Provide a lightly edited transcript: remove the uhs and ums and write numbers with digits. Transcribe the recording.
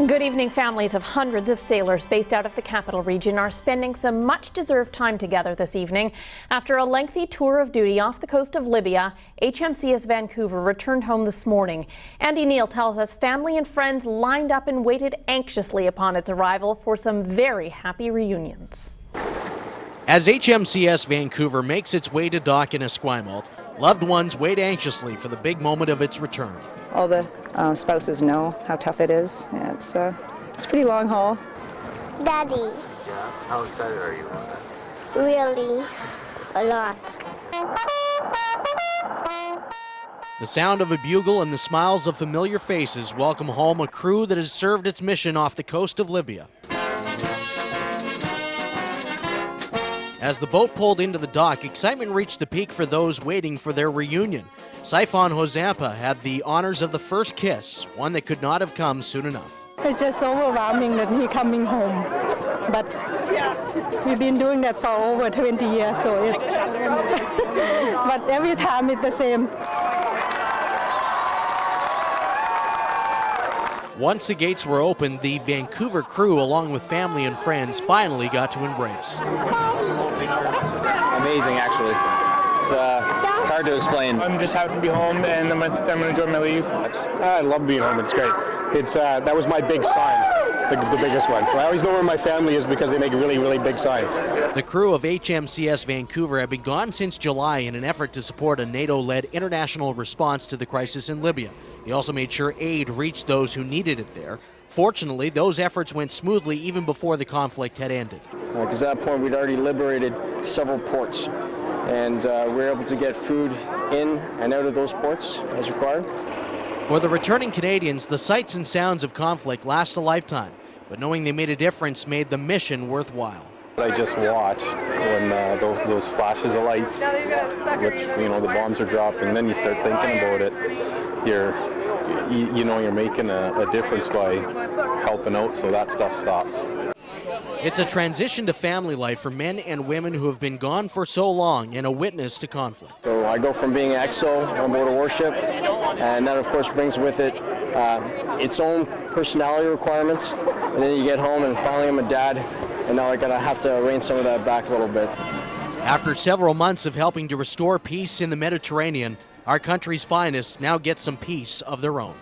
Good evening. Families of hundreds of sailors based out of the capital region are spending some much-deserved time together this evening. After a lengthy tour of duty off the coast of Libya, HMCS Vancouver returned home this morning. Andy Neal tells us family and friends lined up and waited anxiously upon its arrival for some very happy reunions. As HMCS Vancouver makes its way to dock in Esquimalt, loved ones wait anxiously for the big moment of its return. All the spouses know how tough it is. Yeah, it's a pretty long haul. Daddy. Yeah? How excited are you about that? Really, a lot. The sound of a bugle and the smiles of familiar faces welcome home a crew that has served its mission off the coast of Libya. As the boat pulled into the dock, excitement reached the peak for those waiting for their reunion. Saifan Hozampa had the honors of the first kiss, one that could not have come soon enough. It's just overwhelming that he's coming home. But we've been doing that for over 20 years, so it's... but every time it's the same. Once the gates were opened, the Vancouver crew, along with family and friends, finally got to embrace. Amazing, actually. It's hard to explain. I'm just happy to be home, and I'm going to enjoy my leave. I love being home. It's great. That was my big sign, the biggest one. So I always know where my family is because they make really, really big signs. The crew of HMCS Vancouver have been gone since July in an effort to support a NATO-led international response to the crisis in Libya. They also made sure aid reached those who needed it there. Fortunately, those efforts went smoothly even before the conflict had ended. Because at that point, we'd already liberated several ports, and we were able to get food in and out of those ports as required. For the returning Canadians, the sights and sounds of conflict last a lifetime, but knowing they made a difference made the mission worthwhile. I just watched when those flashes of lights, which, the bombs are dropping, and then you start thinking about it. You're making a difference by helping out, so that stuff stops. It's a transition to family life for men and women who have been gone for so long and a witness to conflict. So I go from being an EXO on board a warship, and that of course brings with it its own personality requirements, and then you get home and finally I'm a dad, and now I gotta have to rein some of that back a little bit. After several months of helping to restore peace in the Mediterranean, our country's finest now get some peace of their own.